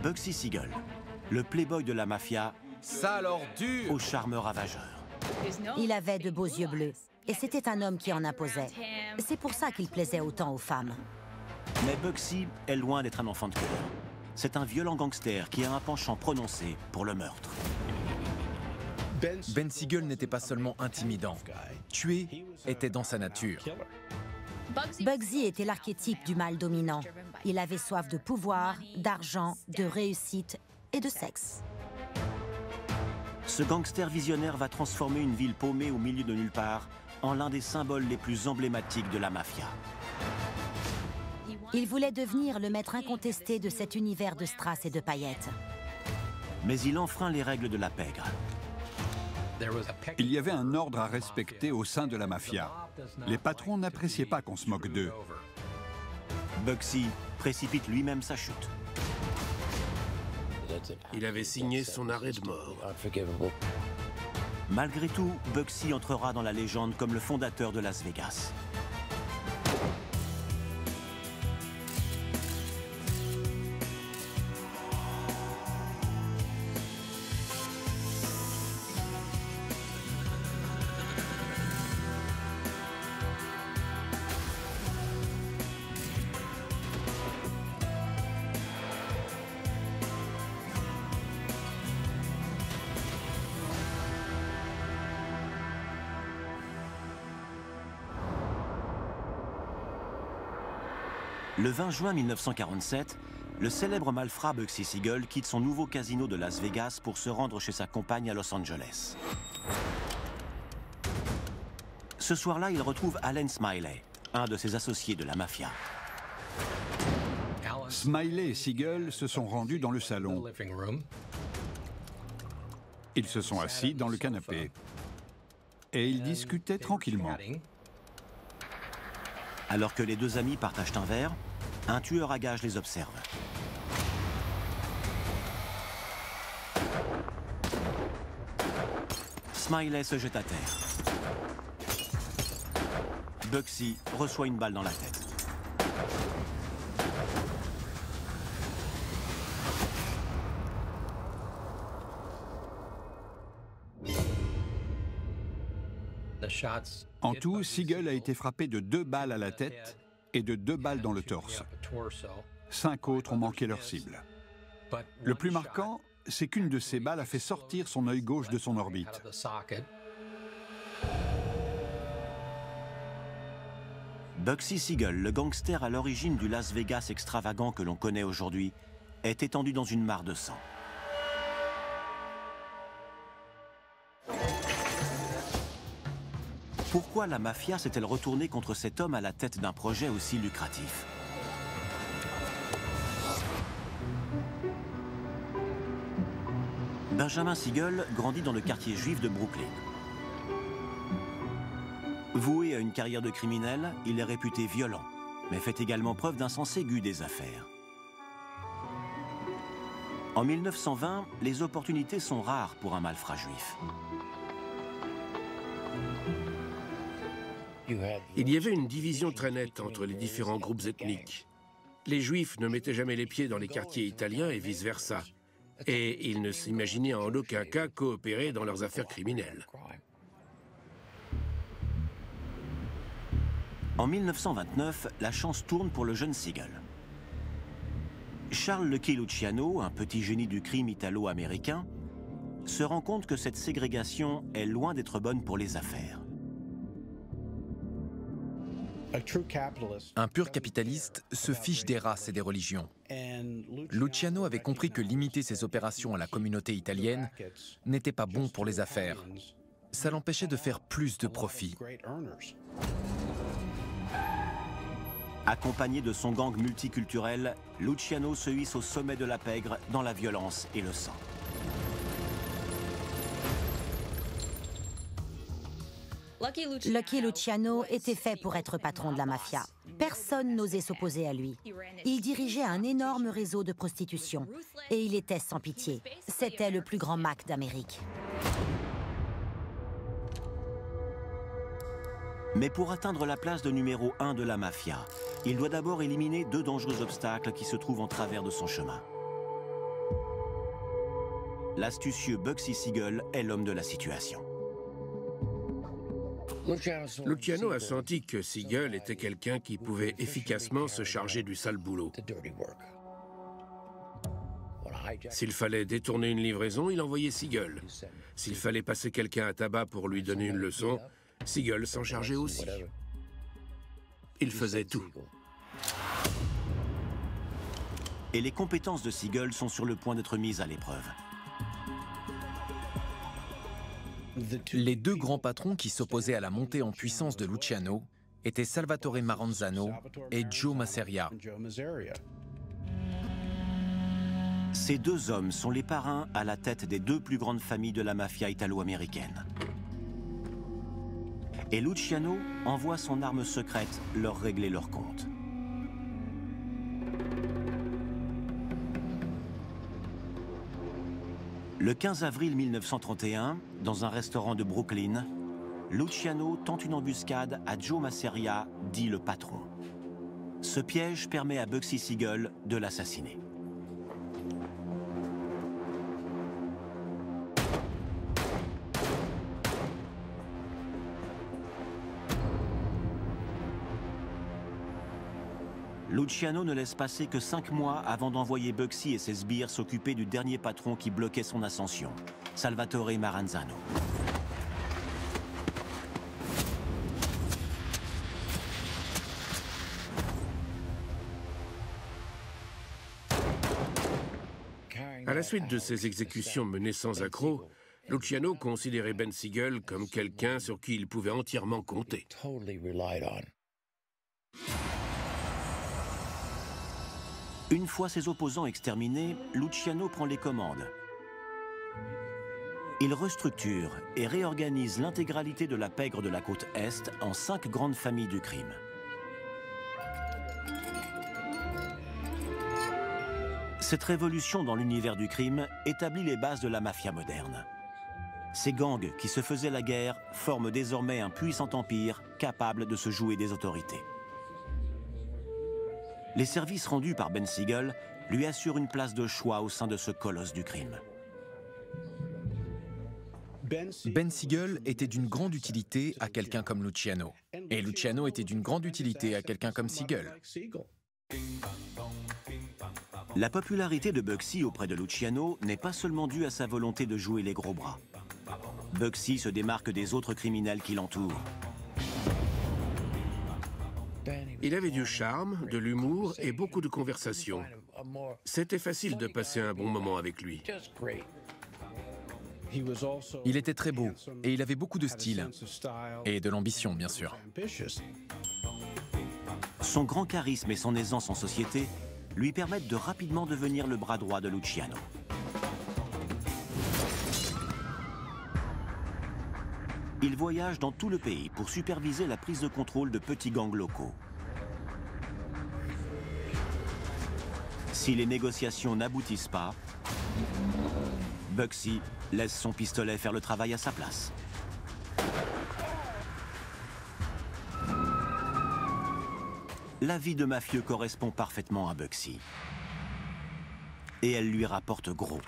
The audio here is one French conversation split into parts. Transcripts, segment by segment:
Bugsy Siegel, le playboy de la mafia, Sale ordure! au charme ravageur. Il avait de beaux yeux bleus, et c'était un homme qui en imposait. C'est pour ça qu'il plaisait autant aux femmes. Mais Bugsy est loin d'être un enfant de cœur. C'est un violent gangster qui a un penchant prononcé pour le meurtre. Ben Siegel n'était pas seulement intimidant. Tuer était dans sa nature. Bugsy était l'archétype du mâle dominant. Il avait soif de pouvoir, d'argent, de réussite et de sexe. Ce gangster visionnaire va transformer une ville paumée au milieu de nulle part en l'un des symboles les plus emblématiques de la mafia. Il voulait devenir le maître incontesté de cet univers de strass et de paillettes. Mais il enfreint les règles de la pègre. Il y avait un ordre à respecter au sein de la mafia. Les patrons n'appréciaient pas qu'on se moque d'eux. Bugsy précipite lui-même sa chute. Il avait signé son arrêt de mort. Malgré tout, Bugsy entrera dans la légende comme le fondateur de Las Vegas. Le 20 juin 1947, le célèbre malfrat Bugsy Siegel quitte son nouveau casino de Las Vegas pour se rendre chez sa compagne à Los Angeles. Ce soir-là, il retrouve Allen Smiley, un de ses associés de la mafia. Smiley et Siegel se sont rendus dans le salon. Ils se sont assis dans le canapé. Et ils discutaient tranquillement. Alors que les deux amis partagent un verre, un tueur à gages les observe. Smiley se jette à terre. Bugsy reçoit une balle dans la tête. En tout, Siegel a été frappé de 2 balles à la tête et de 2 balles dans le torse. 5 autres ont manqué leur cible. Le plus marquant, c'est qu'une de ces balles a fait sortir son œil gauche de son orbite. Bugsy Siegel, le gangster à l'origine du Las Vegas extravagant que l'on connaît aujourd'hui, est étendu dans une mare de sang. Pourquoi la mafia s'est-elle retournée contre cet homme à la tête d'un projet aussi lucratif? Benjamin Siegel grandit dans le quartier juif de Brooklyn. Voué à une carrière de criminel, il est réputé violent, mais fait également preuve d'un sens aigu des affaires. En 1920, les opportunités sont rares pour un malfrat juif. Il y avait une division très nette entre les différents groupes ethniques. Les Juifs ne mettaient jamais les pieds dans les quartiers italiens et vice-versa. Et ils ne s'imaginaient en aucun cas coopérer dans leurs affaires criminelles. En 1929, la chance tourne pour le jeune Siegel. Charles Lucky Luciano, un petit génie du crime italo-américain, se rend compte que cette ségrégation est loin d'être bonne pour les affaires. Un pur capitaliste se fiche des races et des religions. Luciano avait compris que limiter ses opérations à la communauté italienne n'était pas bon pour les affaires. Ça l'empêchait de faire plus de profit. Accompagné de son gang multiculturel, Luciano se hisse au sommet de la pègre dans la violence et le sang. Lucky Luciano était fait pour être patron de la mafia. Personne n'osait s'opposer à lui. Il dirigeait un énorme réseau de prostitution. Et il était sans pitié. C'était le plus grand Mac d'Amérique. Mais pour atteindre la place de numéro 1 de la mafia, il doit d'abord éliminer 2 dangereux obstacles qui se trouvent en travers de son chemin. l'astucieux Bugsy Siegel est l'homme de la situation. Luciano a senti que Siegel était quelqu'un qui pouvait efficacement se charger du sale boulot. S'il fallait détourner une livraison, il envoyait Siegel. S'il fallait passer quelqu'un à tabac pour lui donner une leçon, Siegel s'en chargeait aussi. Il faisait tout. Et les compétences de Siegel sont sur le point d'être mises à l'épreuve. Les deux grands patrons qui s'opposaient à la montée en puissance de Luciano étaient Salvatore Maranzano et Joe Masseria. Ces deux hommes sont les parrains à la tête des deux plus grandes familles de la mafia italo-américaine. Et Luciano envoie son arme secrète leur régler leur compte. Le 15 avril 1931, dans un restaurant de Brooklyn, Luciano tente une embuscade à Joe Masseria, dit le patron. Ce piège permet à Bugsy Siegel de l'assassiner. Luciano ne laisse passer que 5 mois avant d'envoyer Bugsy et ses sbires s'occuper du dernier patron qui bloquait son ascension, Salvatore Maranzano. À la suite de ces exécutions menées sans accroc, Luciano considérait Ben Siegel comme quelqu'un sur qui il pouvait entièrement compter. Une fois ses opposants exterminés, Luciano prend les commandes. Il restructure et réorganise l'intégralité de la pègre de la côte Est en 5 grandes familles du crime. Cette révolution dans l'univers du crime établit les bases de la mafia moderne. Ces gangs qui se faisaient la guerre forment désormais un puissant empire capable de se jouer des autorités. Les services rendus par Ben Siegel lui assurent une place de choix au sein de ce colosse du crime. Ben Siegel était d'une grande utilité à quelqu'un comme Luciano. Et Luciano était d'une grande utilité à quelqu'un comme Siegel. La popularité de Bugsy auprès de Luciano n'est pas seulement due à sa volonté de jouer les gros bras. Bugsy se démarque des autres criminels qui l'entourent. Il avait du charme, de l'humour et beaucoup de conversation. C'était facile de passer un bon moment avec lui. Il était très beau et il avait beaucoup de style. Et de l'ambition, bien sûr. Son grand charisme et son aisance en société lui permettent de rapidement devenir le bras droit de Luciano. Il voyage dans tout le pays pour superviser la prise de contrôle de petits gangs locaux. Si les négociations n'aboutissent pas, Bugsy laisse son pistolet faire le travail à sa place. La vie de mafieux correspond parfaitement à Bugsy. Et elle lui rapporte gros.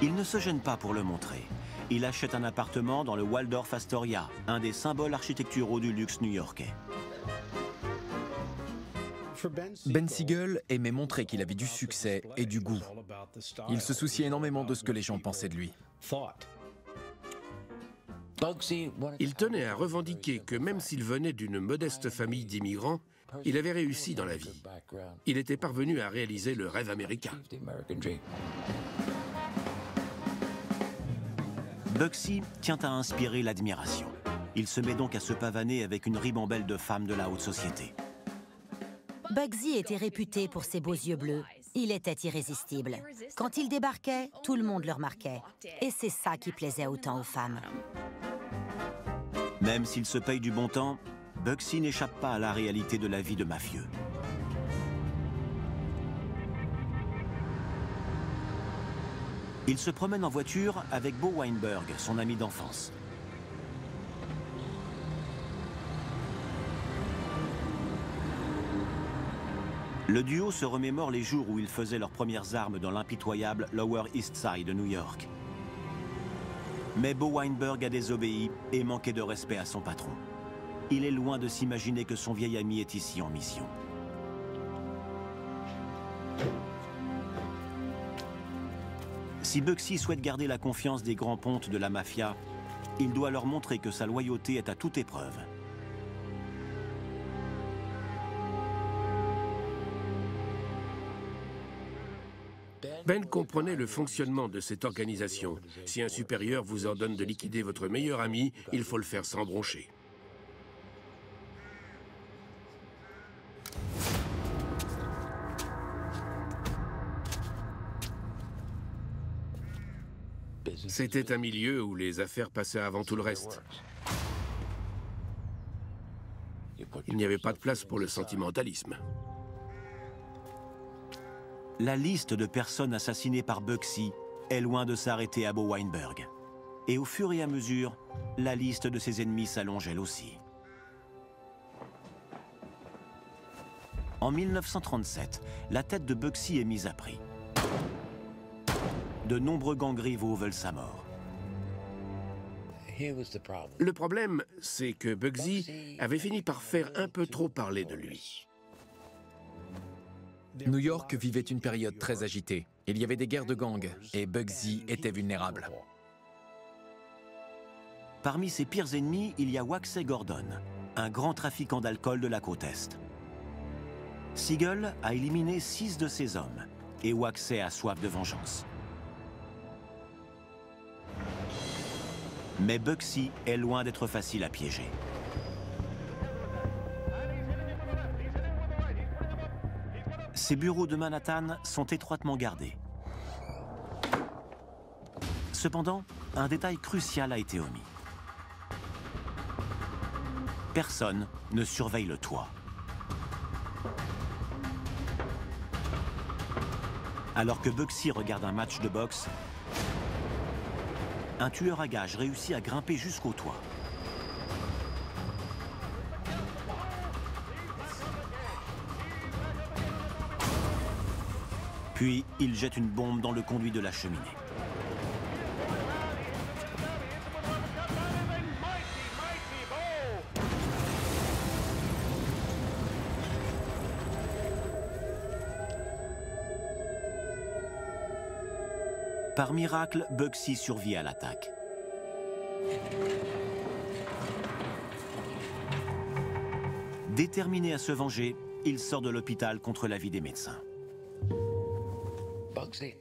Il ne se gêne pas pour le montrer. Il achète un appartement dans le Waldorf Astoria, un des symboles architecturaux du luxe new-yorkais. Ben Siegel aimait montrer qu'il avait du succès et du goût. Il se souciait énormément de ce que les gens pensaient de lui. Il tenait à revendiquer que même s'il venait d'une modeste famille d'immigrants, il avait réussi dans la vie. Il était parvenu à réaliser le rêve américain. Bugsy tient à inspirer l'admiration. Il se met donc à se pavaner avec une ribambelle de femmes de la haute société. Bugsy était réputé pour ses beaux yeux bleus. Il était irrésistible. Quand il débarquait, tout le monde le remarquait. Et c'est ça qui plaisait autant aux femmes. Même s'il se paye du bon temps, Bugsy n'échappe pas à la réalité de la vie de mafieux. Il se promène en voiture avec Bo Weinberg, son ami d'enfance. Le duo se remémore les jours où ils faisaient leurs premières armes dans l'impitoyable Lower East Side de New York. Mais Bo Weinberg a désobéi et manqué de respect à son patron. Il est loin de s'imaginer que son vieil ami est ici en mission. Si Bugsy souhaite garder la confiance des grands pontes de la mafia, il doit leur montrer que sa loyauté est à toute épreuve. Ben comprenait le fonctionnement de cette organisation. Si un supérieur vous ordonne de liquider votre meilleur ami, il faut le faire sans broncher. C'était un milieu où les affaires passaient avant tout le reste. Il n'y avait pas de place pour le sentimentalisme. La liste de personnes assassinées par Bugsy est loin de s'arrêter à Bo Weinberg. Et au fur et à mesure, la liste de ses ennemis s'allonge elle aussi. En 1937, la tête de Bugsy est mise à prix. De nombreux gangs rivaux veulent sa mort. Le problème, c'est que Bugsy avait fini par faire un peu trop parler de lui. New York vivait une période très agitée. Il y avait des guerres de gangs et Bugsy était vulnérable. Parmi ses pires ennemis, il y a Waxay Gordon, un grand trafiquant d'alcool de la côte Est. Siegel a éliminé 6 de ses hommes et Waxay a soif de vengeance. Mais Bugsy est loin d'être facile à piéger. Ses bureaux de Manhattan sont étroitement gardés. Cependant, un détail crucial a été omis. Personne ne surveille le toit. Alors que Bugsy regarde un match de boxe, un tueur à gages réussit à grimper jusqu'au toit. Puis, il jette une bombe dans le conduit de la cheminée. Par miracle, Bugsy survit à l'attaque. Déterminé à se venger, il sort de l'hôpital contre l'avis des médecins.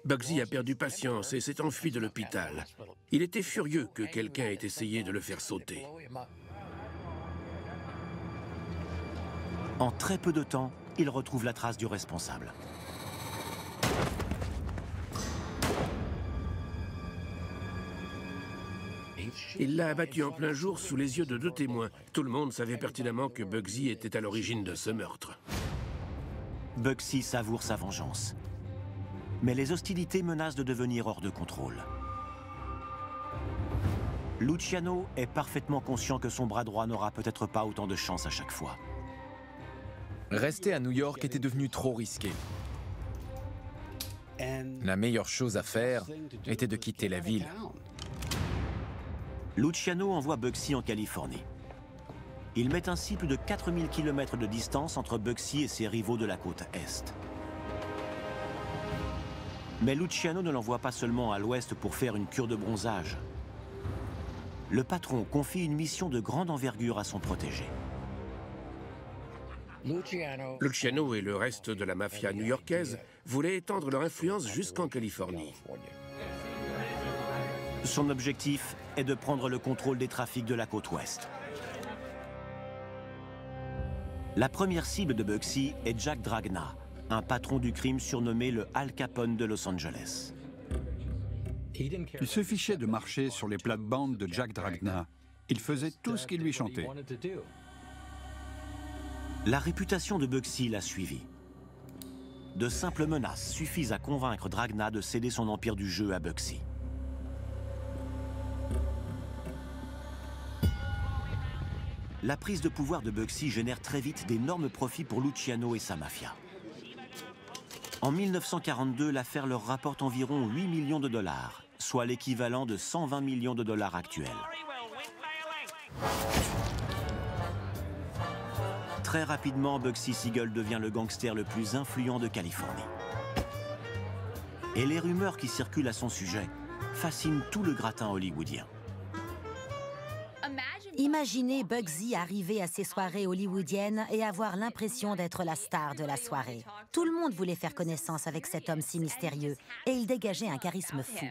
Bugsy a perdu patience et s'est enfui de l'hôpital. Il était furieux que quelqu'un ait essayé de le faire sauter. En très peu de temps, il retrouve la trace du responsable. Il l'a abattu en plein jour sous les yeux de 2 témoins. Tout le monde savait pertinemment que Bugsy était à l'origine de ce meurtre. Bugsy savoure sa vengeance. Mais les hostilités menacent de devenir hors de contrôle. Luciano est parfaitement conscient que son bras droit n'aura peut-être pas autant de chance à chaque fois. Rester à New York était devenu trop risqué. La meilleure chose à faire était de quitter la ville. Luciano envoie Bugsy en Californie. Il met ainsi plus de 4000 km de distance entre Bugsy et ses rivaux de la côte Est. Mais Luciano ne l'envoie pas seulement à l'ouest pour faire une cure de bronzage. Le patron confie une mission de grande envergure à son protégé. Luciano et le reste de la mafia new-yorkaise voulaient étendre leur influence jusqu'en Californie. Son objectif est de prendre le contrôle des trafics de la côte ouest. La première cible de Bugsy est Jack Dragna, un patron du crime surnommé le Al Capone de Los Angeles. Il se fichait de marcher sur les plates-bandes de Jack Dragna. Il faisait tout ce qui lui chantait. La réputation de Bugsy l'a suivi. De simples menaces suffisent à convaincre Dragna de céder son empire du jeu à Bugsy. La prise de pouvoir de Bugsy génère très vite d'énormes profits pour Luciano et sa mafia. En 1942, l'affaire leur rapporte environ 8 millions de dollars, soit l'équivalent de 120 millions de dollars actuels. Très rapidement, Bugsy Siegel devient le gangster le plus influent de Californie. Et les rumeurs qui circulent à son sujet fascinent tout le gratin hollywoodien. Imaginez Bugsy arriver à ces soirées hollywoodiennes et avoir l'impression d'être la star de la soirée. Tout le monde voulait faire connaissance avec cet homme si mystérieux et il dégageait un charisme fou.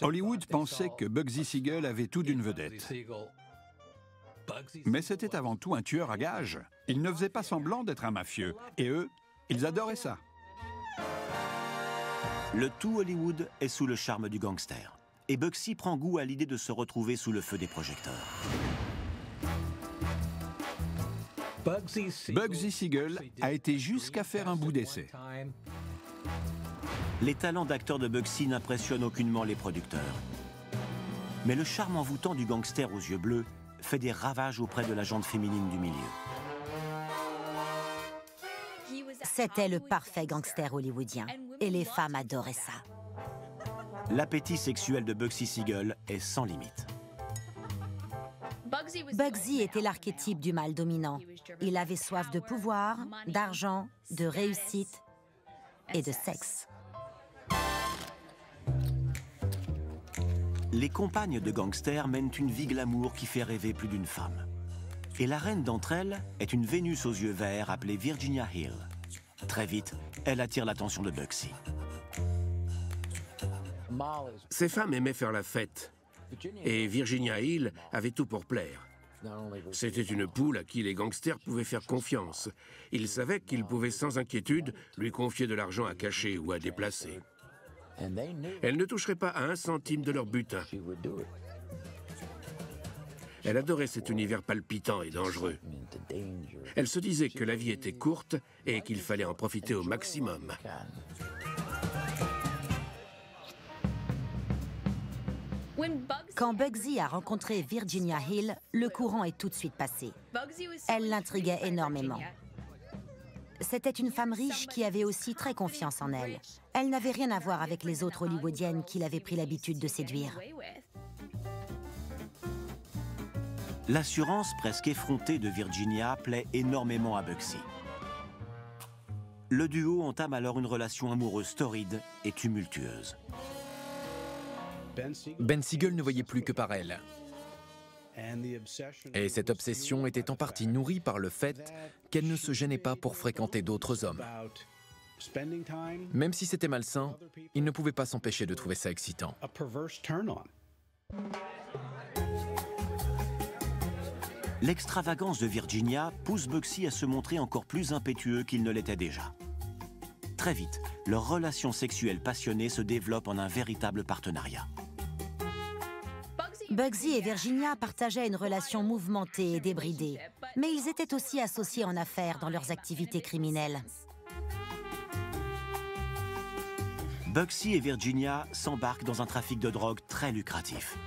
Hollywood pensait que Bugsy Siegel avait tout d'une vedette. Mais c'était avant tout un tueur à gages. Il ne faisait pas semblant d'être un mafieux. Et eux, ils adoraient ça. Le tout Hollywood est sous le charme du gangster. Et Bugsy prend goût à l'idée de se retrouver sous le feu des projecteurs. Bugsy Siegel a été jusqu'à faire un bout d'essai. Les talents d'acteur de Bugsy n'impressionnent aucunement les producteurs. Mais le charme envoûtant du gangster aux yeux bleus fait des ravages auprès de la gente féminine du milieu. C'était le parfait gangster hollywoodien et les femmes adoraient ça. L'appétit sexuel de Bugsy Siegel est sans limite. Bugsy était l'archétype du mâle dominant. Il avait soif de pouvoir, d'argent, de réussite et de sexe. Les compagnes de gangsters mènent une vie glamour qui fait rêver plus d'une femme. Et la reine d'entre elles est une Vénus aux yeux verts appelée Virginia Hill. Très vite, elle attire l'attention de Bugsy. Ces femmes aimaient faire la fête. Et Virginia Hill avait tout pour plaire. C'était une poule à qui les gangsters pouvaient faire confiance. Ils savaient qu'ils pouvaient sans inquiétude lui confier de l'argent à cacher ou à déplacer. Elle ne toucherait pas à 1 centime de leur butin. Elle adorait cet univers palpitant et dangereux. Elle se disait que la vie était courte et qu'il fallait en profiter au maximum. Quand Bugsy a rencontré Virginia Hill, le courant est tout de suite passé. Elle l'intriguait énormément. C'était une femme riche qui avait aussi très confiance en elle. Elle n'avait rien à voir avec les autres hollywoodiennes qu'il avait pris l'habitude de séduire. L'assurance presque effrontée de Virginia plaît énormément à Bugsy. Le duo entame alors une relation amoureuse torride et tumultueuse. Ben Siegel ne voyait plus que par elle. Et cette obsession était en partie nourrie par le fait qu'elle ne se gênait pas pour fréquenter d'autres hommes. Même si c'était malsain, il ne pouvait pas s'empêcher de trouver ça excitant. L'extravagance de Virginia pousse Bugsy à se montrer encore plus impétueux qu'il ne l'était déjà. Très vite, leur relation sexuelle passionnée se développe en un véritable partenariat. Bugsy et Virginia partageaient une relation mouvementée et débridée, mais ils étaient aussi associés en affaires dans leurs activités criminelles. Bugsy et Virginia s'embarquent dans un trafic de drogue très lucratif.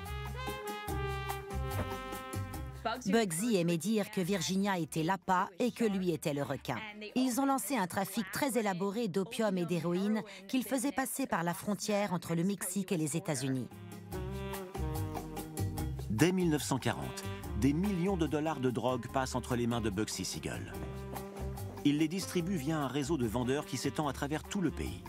Bugsy aimait dire que Virginia était l'appât et que lui était le requin. Ils ont lancé un trafic très élaboré d'opium et d'héroïne qu'ils faisaient passer par la frontière entre le Mexique et les États-Unis. Dès 1940, des millions de dollars de drogue passent entre les mains de Bugsy Siegel. Il les distribue via un réseau de vendeurs qui s'étend à travers tout le pays.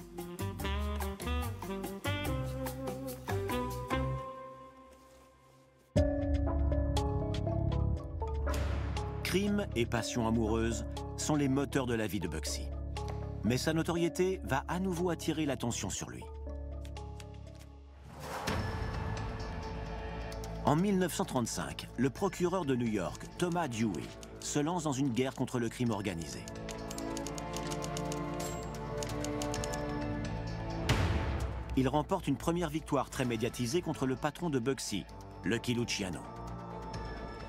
Crime et passion amoureuse sont les moteurs de la vie de Bugsy. Mais sa notoriété va à nouveau attirer l'attention sur lui. En 1935, le procureur de New York, Thomas Dewey, se lance dans une guerre contre le crime organisé. Il remporte une première victoire très médiatisée contre le patron de Bugsy, Lucky Luciano.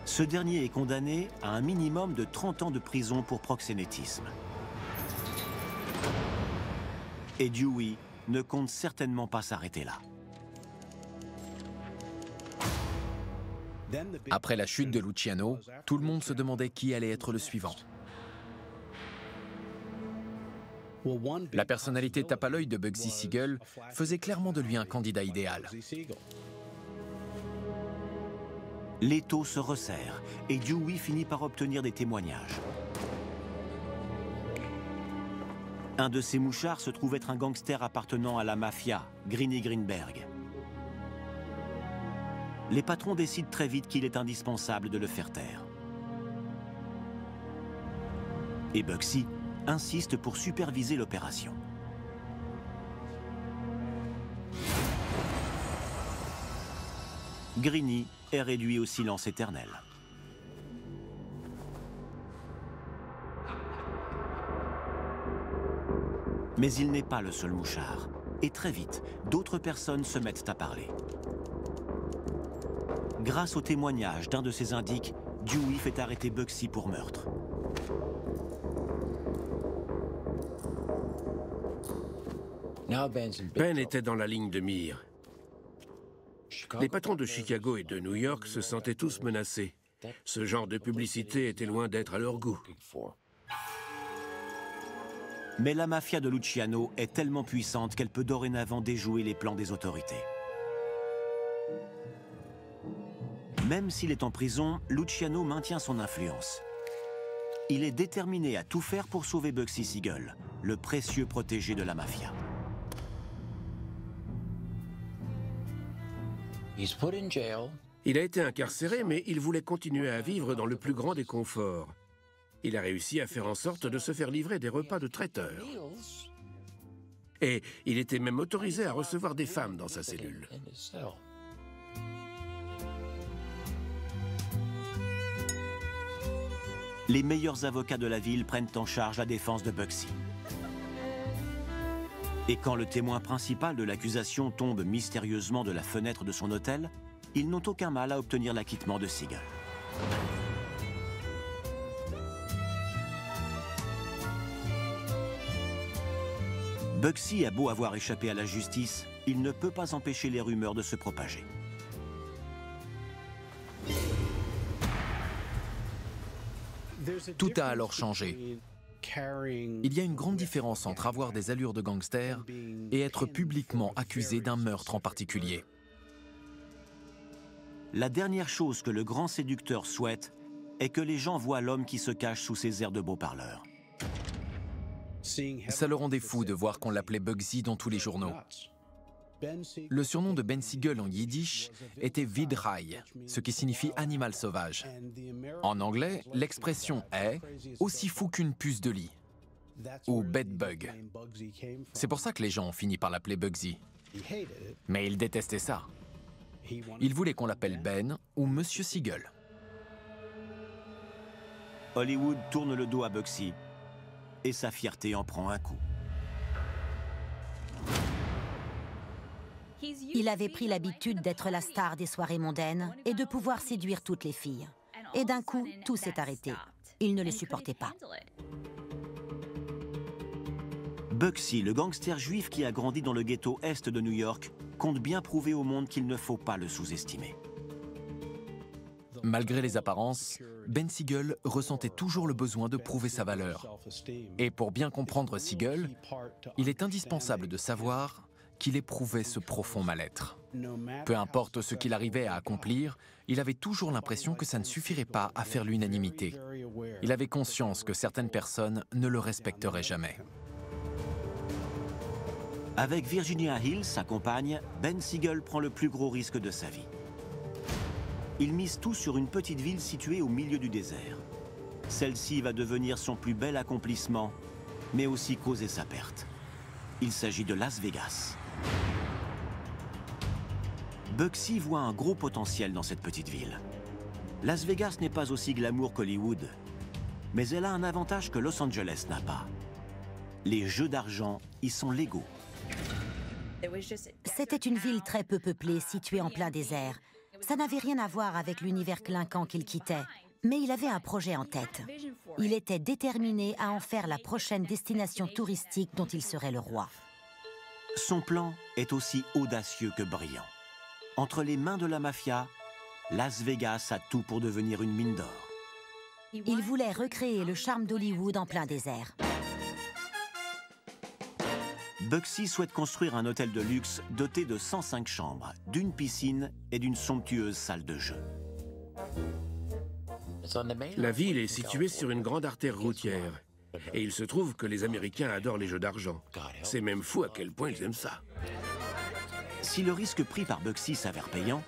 Ce dernier est condamné à un minimum de 30 ans de prison pour proxénétisme. Et Dewey ne compte certainement pas s'arrêter là. Après la chute de Luciano, tout le monde se demandait qui allait être le suivant. La personnalité tape à l'œil de Bugsy Siegel faisait clairement de lui un candidat idéal. L'étau se resserre et Dewey finit par obtenir des témoignages. Un de ces mouchards se trouve être un gangster appartenant à la mafia, Greeny Greenberg. Les patrons décident très vite qu'il est indispensable de le faire taire. Et Bugsy insiste pour superviser l'opération. Greeny est réduit au silence éternel. Mais il n'est pas le seul mouchard. Et très vite, d'autres personnes se mettent à parler. Grâce au témoignage d'un de ses indices, Dewey fait arrêter Bugsy pour meurtre. Ben était dans la ligne de mire. Les patrons de Chicago et de New York se sentaient tous menacés. Ce genre de publicité était loin d'être à leur goût. Mais la mafia de Luciano est tellement puissante qu'elle peut dorénavant déjouer les plans des autorités. Même s'il est en prison, Luciano maintient son influence. Il est déterminé à tout faire pour sauver Bugsy Siegel, le précieux protégé de la mafia. Il a été incarcéré, mais il voulait continuer à vivre dans le plus grand des conforts. Il a réussi à faire en sorte de se faire livrer des repas de traiteurs. Et il était même autorisé à recevoir des femmes dans sa cellule. Les meilleurs avocats de la ville prennent en charge la défense de Bugsy. Et quand le témoin principal de l'accusation tombe mystérieusement de la fenêtre de son hôtel, ils n'ont aucun mal à obtenir l'acquittement de Siegel. Bugsy a beau avoir échappé à la justice, il ne peut pas empêcher les rumeurs de se propager. Tout a alors changé. Il y a une grande différence entre avoir des allures de gangster et être publiquement accusé d'un meurtre en particulier. La dernière chose que le grand séducteur souhaite est que les gens voient l'homme qui se cache sous ses airs de beau parleur. Ça le rendait fou de voir qu'on l'appelait Bugsy dans tous les journaux. Le surnom de Ben Siegel en yiddish était Vidrai, ce qui signifie animal sauvage. En anglais, l'expression est « aussi fou qu'une puce de lit » ou « bedbug ». C'est pour ça que les gens ont fini par l'appeler Bugsy. Mais il détestait ça. Il voulait qu'on l'appelle Ben ou Monsieur Siegel. Hollywood tourne le dos à Bugsy et sa fierté en prend un coup. Il avait pris l'habitude d'être la star des soirées mondaines et de pouvoir séduire toutes les filles. Et d'un coup, tout s'est arrêté. Il ne le supportait pas. Bugsy, le gangster juif qui a grandi dans le ghetto est de New York, compte bien prouver au monde qu'il ne faut pas le sous-estimer. Malgré les apparences, Ben Siegel ressentait toujours le besoin de prouver sa valeur. Et pour bien comprendre Siegel, il est indispensable de savoir qu'il éprouvait ce profond mal-être. Peu importe ce qu'il arrivait à accomplir, il avait toujours l'impression que ça ne suffirait pas à faire l'unanimité. Il avait conscience que certaines personnes ne le respecteraient jamais. Avec Virginia Hill, sa compagne, Ben Siegel prend le plus gros risque de sa vie. Il mise tout sur une petite ville située au milieu du désert. Celle-ci va devenir son plus bel accomplissement, mais aussi causer sa perte. Il s'agit de Las Vegas. Bugsy voit un gros potentiel dans cette petite ville. Las Vegas n'est pas aussi glamour qu'Hollywood, mais elle a un avantage que Los Angeles n'a pas. Les jeux d'argent y sont légaux. C'était une ville très peu peuplée, située en plein désert. Ça n'avait rien à voir avec l'univers clinquant qu'il quittait. Mais il avait un projet en tête. Il était déterminé à en faire la prochaine destination touristique dont il serait le roi. Son plan est aussi audacieux que brillant. Entre les mains de la mafia, Las Vegas a tout pour devenir une mine d'or. Il voulait recréer le charme d'Hollywood en plein désert. Bugsy souhaite construire un hôtel de luxe doté de 105 chambres, d'une piscine et d'une somptueuse salle de jeu. La ville est située sur une grande artère routière. Et il se trouve que les Américains adorent les jeux d'argent. C'est même fou à quel point ils aiment ça. Si le risque pris par Bugsy s'avère payant,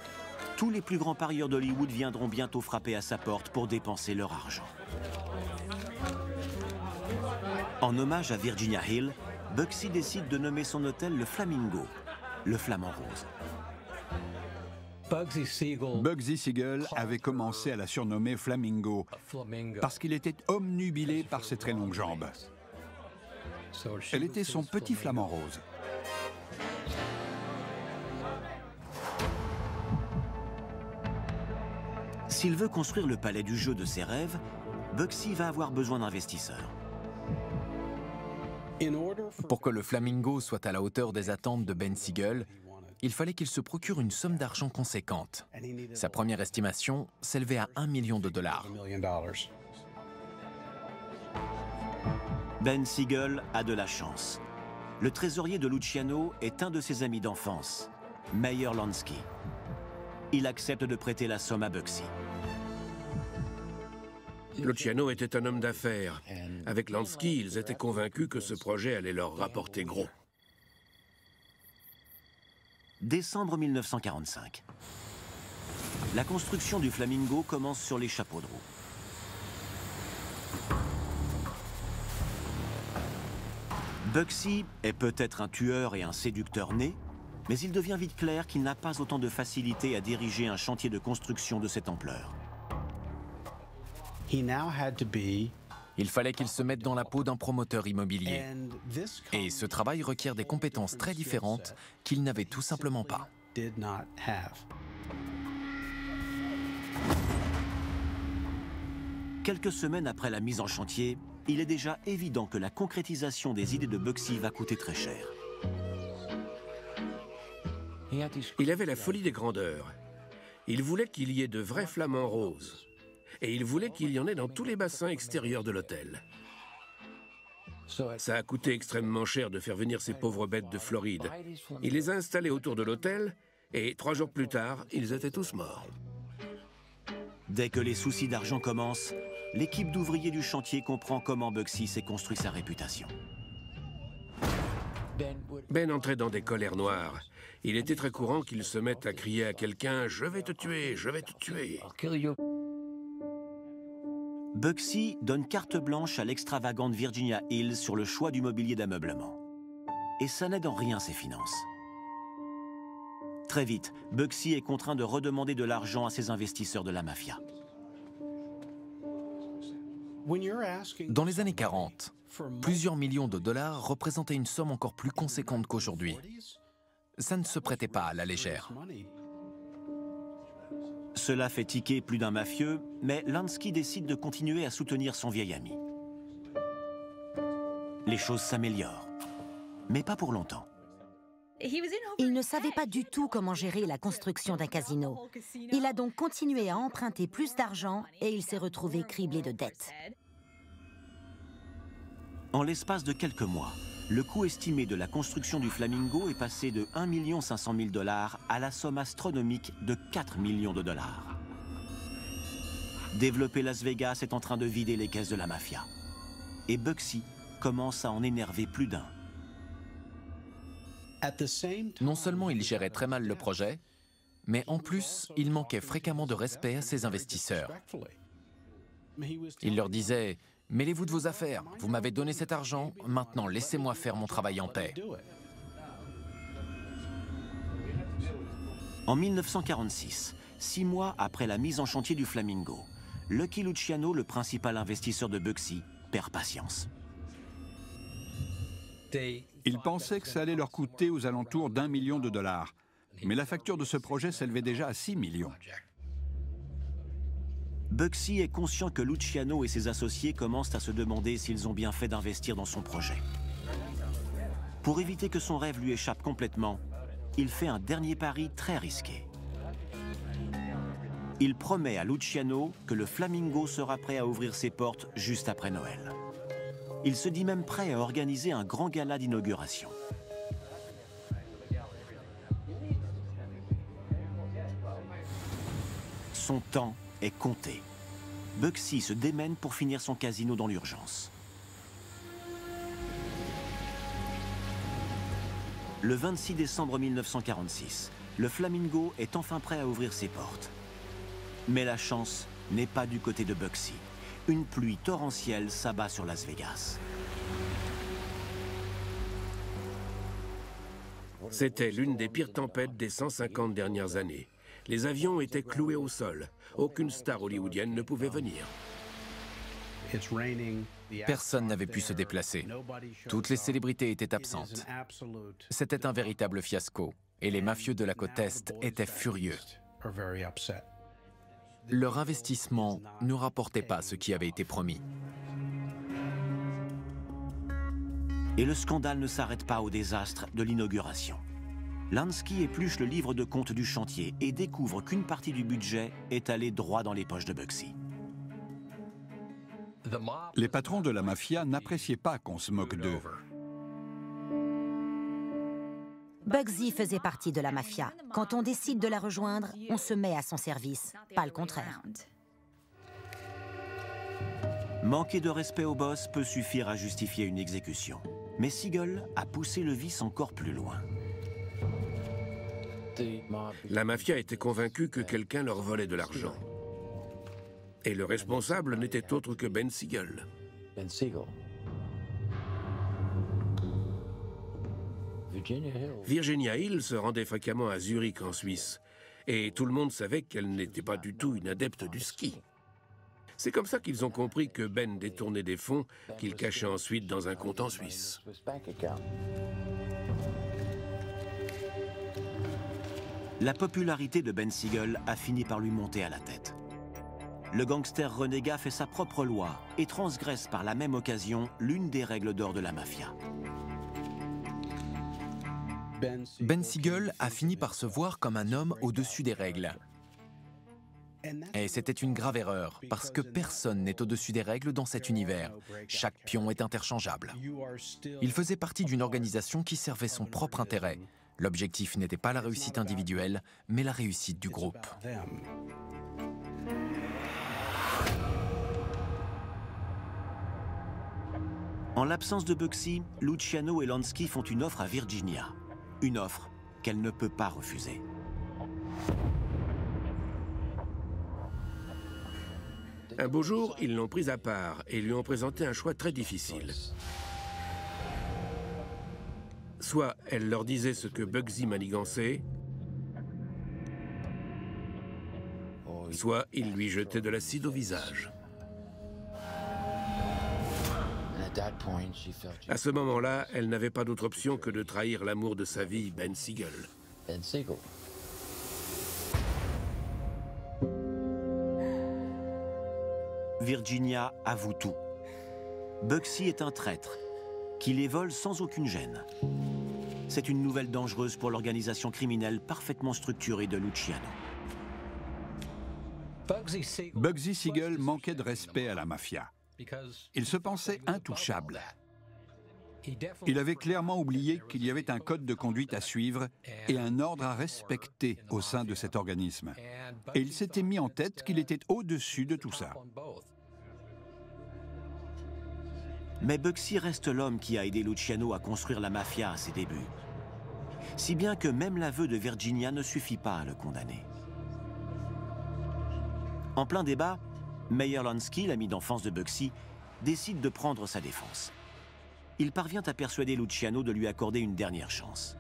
tous les plus grands parieurs d'Hollywood viendront bientôt frapper à sa porte pour dépenser leur argent. En hommage à Virginia Hill, Bugsy décide de nommer son hôtel le Flamingo, le flamant rose. Bugsy Siegel avait commencé à la surnommer Flamingo parce qu'il était obnubilé par ses très longues jambes. Elle était son petit flamant rose. S'il veut construire le palais du jeu de ses rêves, Bugsy va avoir besoin d'investisseurs. Pour que le Flamingo soit à la hauteur des attentes de Ben Siegel, il fallait qu'il se procure une somme d'argent conséquente. Sa première estimation s'élevait à $1 million. Ben Siegel a de la chance. Le trésorier de Luciano est un de ses amis d'enfance, Meyer Lansky. Il accepte de prêter la somme à Bugsy. Luciano était un homme d'affaires. Avec Lansky, ils étaient convaincus que ce projet allait leur rapporter gros. Décembre 1945. La construction du Flamingo commence sur les chapeaux de roue. Bugsy est peut-être un tueur et un séducteur né, mais il devient vite clair qu'il n'a pas autant de facilité à diriger un chantier de construction de cette ampleur. Il fallait qu'il se mette dans la peau d'un promoteur immobilier. Et ce travail requiert des compétences très différentes qu'il n'avait tout simplement pas. Quelques semaines après la mise en chantier, il est déjà évident que la concrétisation des idées de Bugsy va coûter très cher. Il avait la folie des grandeurs. Il voulait qu'il y ait de vrais flamants roses. Et il voulait qu'il y en ait dans tous les bassins extérieurs de l'hôtel. Ça a coûté extrêmement cher de faire venir ces pauvres bêtes de Floride. Il les a installés autour de l'hôtel, et 3 jours plus tard, ils étaient tous morts. Dès que les soucis d'argent commencent, l'équipe d'ouvriers du chantier comprend comment Bugsy s'est construit sa réputation. Ben entrait dans des colères noires. Il était très courant qu'il se mette à crier à quelqu'un « Je vais te tuer, je vais te tuer ». Bugsy donne carte blanche à l'extravagante Virginia Hill sur le choix du mobilier d'ameublement. Et ça n'aide en rien ses finances. Très vite, Bugsy est contraint de redemander de l'argent à ses investisseurs de la mafia. Dans les années 40, plusieurs millions de dollars représentaient une somme encore plus conséquente qu'aujourd'hui. Ça ne se prêtait pas à la légère. Cela fait tiquer plus d'un mafieux, mais Lansky décide de continuer à soutenir son vieil ami. Les choses s'améliorent, mais pas pour longtemps. Il ne savait pas du tout comment gérer la construction d'un casino. Il a donc continué à emprunter plus d'argent et il s'est retrouvé criblé de dettes. En l'espace de quelques mois, le coût estimé de la construction du Flamingo est passé de 1 500 000 $ à la somme astronomique de 4 millions de dollars. Développer Las Vegas est en train de vider les caisses de la mafia. Et Bugsy commence à en énerver plus d'un. Non seulement il gérait très mal le projet, mais en plus, il manquait fréquemment de respect à ses investisseurs. Il leur disait « Mêlez-vous de vos affaires, vous m'avez donné cet argent, maintenant laissez-moi faire mon travail en paix. » En 1946, 6 mois après la mise en chantier du Flamingo, Lucky Luciano, le principal investisseur de Bugsy, perd patience. Ils pensaient que ça allait leur coûter aux alentours d'1 million de dollars. Mais la facture de ce projet s'élevait déjà à 6 millions. Bugsy est conscient que Luciano et ses associés commencent à se demander s'ils ont bien fait d'investir dans son projet. Pour éviter que son rêve lui échappe complètement, il fait un dernier pari très risqué. Il promet à Luciano que le Flamingo sera prêt à ouvrir ses portes juste après Noël. Il se dit même prêt à organiser un grand gala d'inauguration. Son temps est compté. Bugsy se démène pour finir son casino dans l'urgence. Le 26 décembre 1946, le Flamingo est enfin prêt à ouvrir ses portes. Mais la chance n'est pas du côté de Bugsy. Une pluie torrentielle s'abat sur Las Vegas. C'était l'une des pires tempêtes des 150 dernières années. Les avions étaient cloués au sol. Aucune star hollywoodienne ne pouvait venir. Personne n'avait pu se déplacer. Toutes les célébrités étaient absentes. C'était un véritable fiasco, et les mafieux de la côte Est étaient furieux. Leur investissement ne rapportait pas ce qui avait été promis. Et le scandale ne s'arrête pas au désastre de l'inauguration. Lansky épluche le livre de compte du chantier et découvre qu'une partie du budget est allée droit dans les poches de Bugsy. Les patrons de la mafia n'appréciaient pas qu'on se moque d'eux. Bugsy faisait partie de la mafia. Quand on décide de la rejoindre, on se met à son service, pas le contraire. Manquer de respect au boss peut suffire à justifier une exécution. Mais Siegel a poussé le vice encore plus loin. La mafia était convaincue que quelqu'un leur volait de l'argent. Et le responsable n'était autre que Ben Siegel. Virginia Hill se rendait fréquemment à Zurich en Suisse. Et tout le monde savait qu'elle n'était pas du tout une adepte du ski. C'est comme ça qu'ils ont compris que Ben détournait des fonds qu'il cachait ensuite dans un compte en Suisse. La popularité de Ben Siegel a fini par lui monter à la tête. Le gangster renégat fait sa propre loi et transgresse par la même occasion l'une des règles d'or de la mafia. Ben Siegel a fini par se voir comme un homme au-dessus des règles. Et c'était une grave erreur, parce que personne n'est au-dessus des règles dans cet univers. Chaque pion est interchangeable. Il faisait partie d'une organisation qui servait son propre intérêt. L'objectif n'était pas la réussite individuelle, mais la réussite du groupe. En l'absence de Bugsy, Luciano et Lansky font une offre à Virginia. Une offre qu'elle ne peut pas refuser. Un beau jour, ils l'ont prise à part et lui ont présenté un choix très difficile. Soit elle leur disait ce que Bugsy manigançait, soit il lui jetait de l'acide au visage. À ce moment-là, elle n'avait pas d'autre option que de trahir l'amour de sa vie, Ben Siegel. Virginia avoue tout. Bugsy est un traître, qui les vole sans aucune gêne. C'est une nouvelle dangereuse pour l'organisation criminelle parfaitement structurée de Luciano. Bugsy Siegel manquait de respect à la mafia. Il se pensait intouchable. Il avait clairement oublié qu'il y avait un code de conduite à suivre et un ordre à respecter au sein de cet organisme. Et il s'était mis en tête qu'il était au-dessus de tout ça. Mais Bugsy reste l'homme qui a aidé Luciano à construire la mafia à ses débuts. Si bien que même l'aveu de Virginia ne suffit pas à le condamner. En plein débat, Meyer Lansky, l'ami d'enfance de Bugsy, décide de prendre sa défense. Il parvient à persuader Luciano de lui accorder une dernière chance.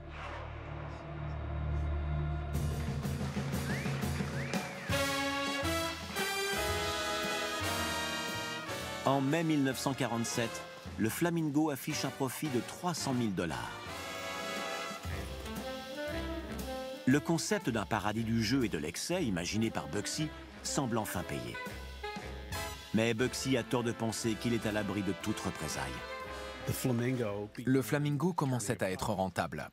En mai 1947, le Flamingo affiche un profit de 300 000 $. Le concept d'un paradis du jeu et de l'excès, imaginé par Bugsy, semble enfin payer. Mais Bugsy a tort de penser qu'il est à l'abri de toute représaille. Le Flamingo commençait à être rentable.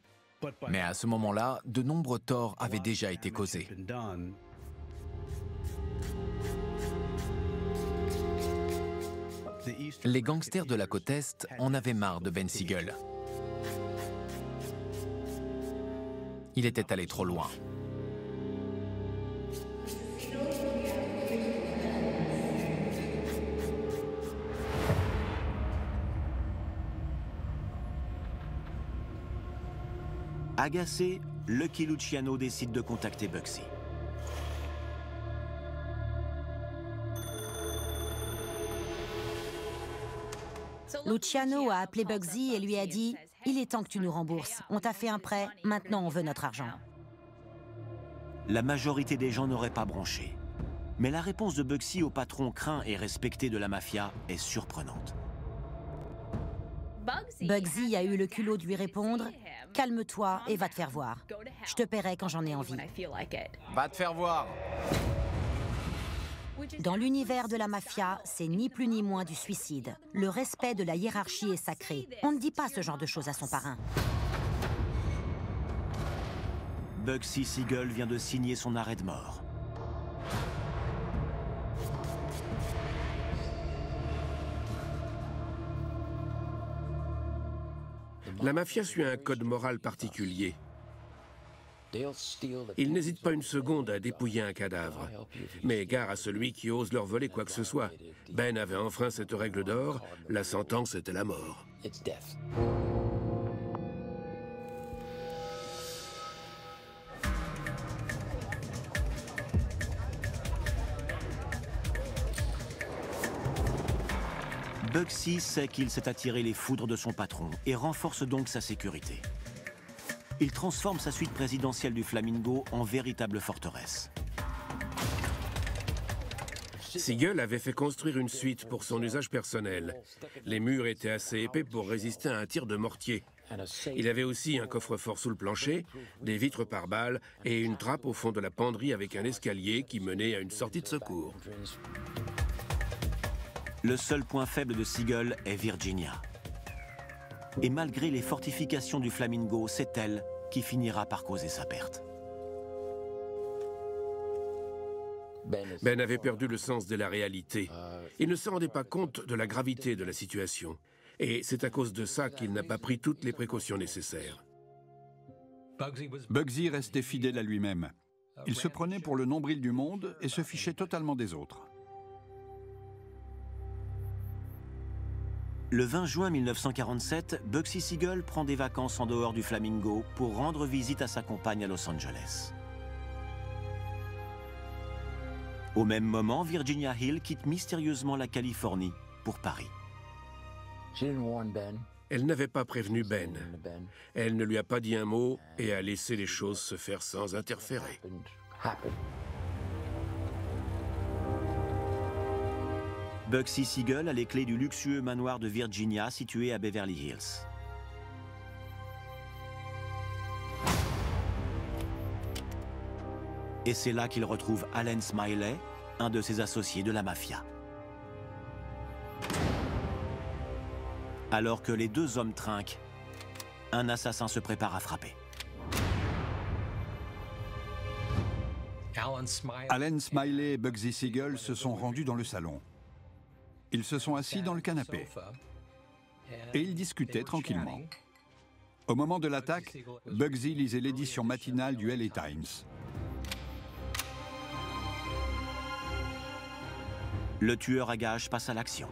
Mais à ce moment-là, de nombreux torts avaient déjà été causés. Les gangsters de la côte Est en avaient marre de Ben Siegel. Il était allé trop loin. Agacé, Lucky Luciano décide de contacter Bugsy. Luciano a appelé Bugsy et lui a dit « Il est temps que tu nous rembourses. On t'a fait un prêt, maintenant on veut notre argent. » La majorité des gens n'auraient pas bronché. Mais la réponse de Bugsy au patron craint et respecté de la mafia est surprenante. Bugsy a eu le culot de lui répondre « Calme-toi et va te faire voir. Je te paierai quand j'en ai envie. » Va te faire voir! Dans l'univers de la mafia, c'est ni plus ni moins du suicide. Le respect de la hiérarchie est sacré. On ne dit pas ce genre de choses à son parrain. Bugsy Siegel vient de signer son arrêt de mort. La mafia suit un code moral particulier. Ils n'hésitent pas une seconde à dépouiller un cadavre. Mais gare à celui qui ose leur voler quoi que ce soit. Ben avait enfreint cette règle d'or, la sentence était la mort. Bugsy sait qu'il s'est attiré les foudres de son patron et renforce donc sa sécurité. Il transforme sa suite présidentielle du Flamingo en véritable forteresse. Siegel avait fait construire une suite pour son usage personnel. Les murs étaient assez épais pour résister à un tir de mortier. Il avait aussi un coffre-fort sous le plancher, des vitres par balles et une trappe au fond de la penderie avec un escalier qui menait à une sortie de secours. Le seul point faible de Siegel est Virginia. Et malgré les fortifications du Flamingo, c'est elle qui finira par causer sa perte. Ben avait perdu le sens de la réalité. Il ne se rendait pas compte de la gravité de la situation. Et c'est à cause de ça qu'il n'a pas pris toutes les précautions nécessaires. Bugsy restait fidèle à lui-même. Il se prenait pour le nombril du monde et se fichait totalement des autres. Le 20 juin 1947, Bugsy Siegel prend des vacances en dehors du Flamingo pour rendre visite à sa compagne à Los Angeles. Au même moment, Virginia Hill quitte mystérieusement la Californie pour Paris. Elle n'avait pas prévenu Ben. Elle ne lui a pas dit un mot et a laissé les choses se faire sans interférer. Bugsy Siegel a les clés du luxueux manoir de Virginia situé à Beverly Hills. Et c'est là qu'il retrouve Allen Smiley, un de ses associés de la mafia. Alors que les deux hommes trinquent, un assassin se prépare à frapper. Allen Smiley et Bugsy Siegel se sont rendus dans le salon. Ils se sont assis dans le canapé et ils discutaient tranquillement. Au moment de l'attaque, Bugsy lisait l'édition matinale du LA Times. Le tueur à gages passe à l'action.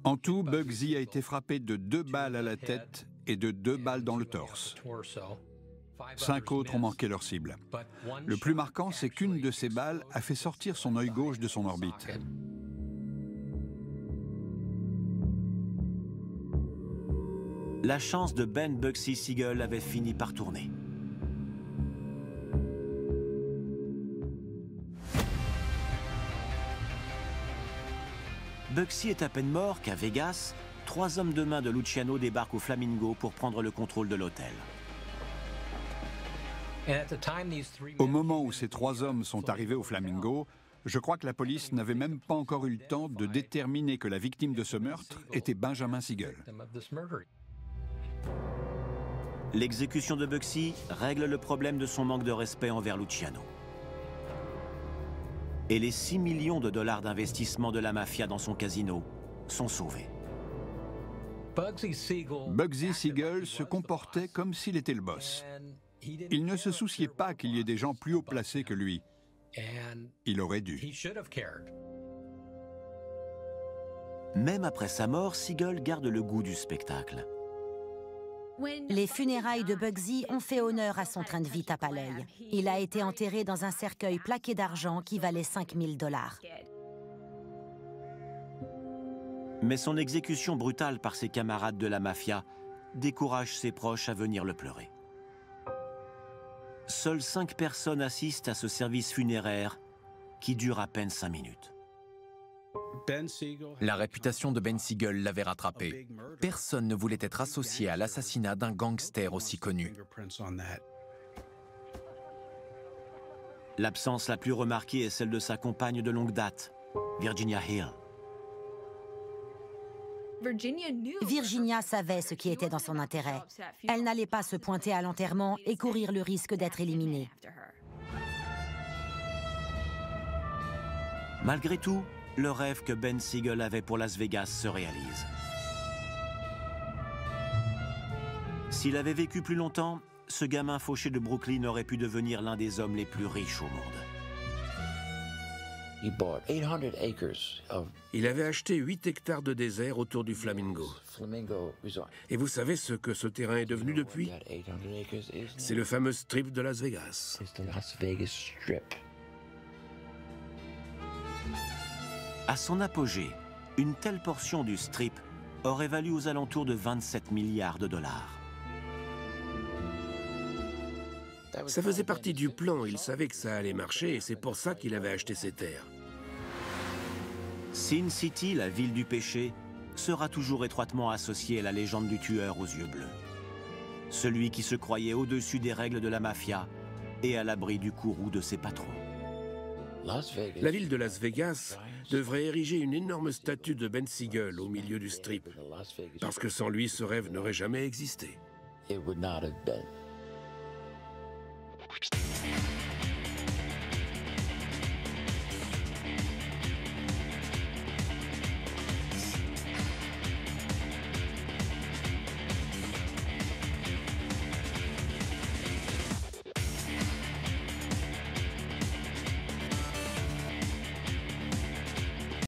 En tout, Bugsy a été frappé de 2 balles à la tête et de 2 balles dans le torse. 5 autres ont manqué leur cible. Le plus marquant, c'est qu'une de ces balles a fait sortir son œil gauche de son orbite. La chance de Ben Bugsy Siegel avait fini par tourner. Bugsy est à peine mort qu'à Vegas, 3 hommes de main de Luciano débarquent au Flamingo pour prendre le contrôle de l'hôtel. Au moment où ces trois hommes sont arrivés au Flamingo, je crois que la police n'avait même pas encore eu le temps de déterminer que la victime de ce meurtre était Benjamin Siegel. L'exécution de Bugsy règle le problème de son manque de respect envers Luciano. Et les 6 millions de dollars d'investissement de la mafia dans son casino sont sauvés. Bugsy Siegel se comportait comme s'il était le boss. Il ne se souciait pas qu'il y ait des gens plus haut placés que lui. Il aurait dû. Même après sa mort, Siegel garde le goût du spectacle. Les funérailles de Bugsy ont fait honneur à son train de vie tape à l'œil. Il a été enterré dans un cercueil plaqué d'argent qui valait 5 000 $. Mais son exécution brutale par ses camarades de la mafia décourage ses proches à venir le pleurer. Seules 5 personnes assistent à ce service funéraire qui dure à peine 5 minutes. La réputation de Ben Siegel l'avait rattrapé. Personne ne voulait être associé à l'assassinat d'un gangster aussi connu. L'absence la plus remarquée est celle de sa compagne de longue date, Virginia Hill. Virginia savait ce qui était dans son intérêt. Elle n'allait pas se pointer à l'enterrement et courir le risque d'être éliminée. Malgré tout, le rêve que Ben Siegel avait pour Las Vegas se réalise. S'il avait vécu plus longtemps, ce gamin fauché de Brooklyn aurait pu devenir l'un des hommes les plus riches au monde. Il avait acheté 8 hectares de désert autour du Flamingo. Et vous savez ce que ce terrain est devenu depuis? C'est le fameux strip de Las Vegas. À son apogée, une telle portion du strip aurait valu aux alentours de 27 milliards de dollars. Ça faisait partie du plan, il savait que ça allait marcher et c'est pour ça qu'il avait acheté ces terres. Sin City, la ville du péché, sera toujours étroitement associée à la légende du tueur aux yeux bleus. Celui qui se croyait au-dessus des règles de la mafia et à l'abri du courroux de ses patrons. La ville de Las Vegas devrait ériger une énorme statue de Ben Siegel au milieu du strip, parce que sans lui, ce rêve n'aurait jamais existé.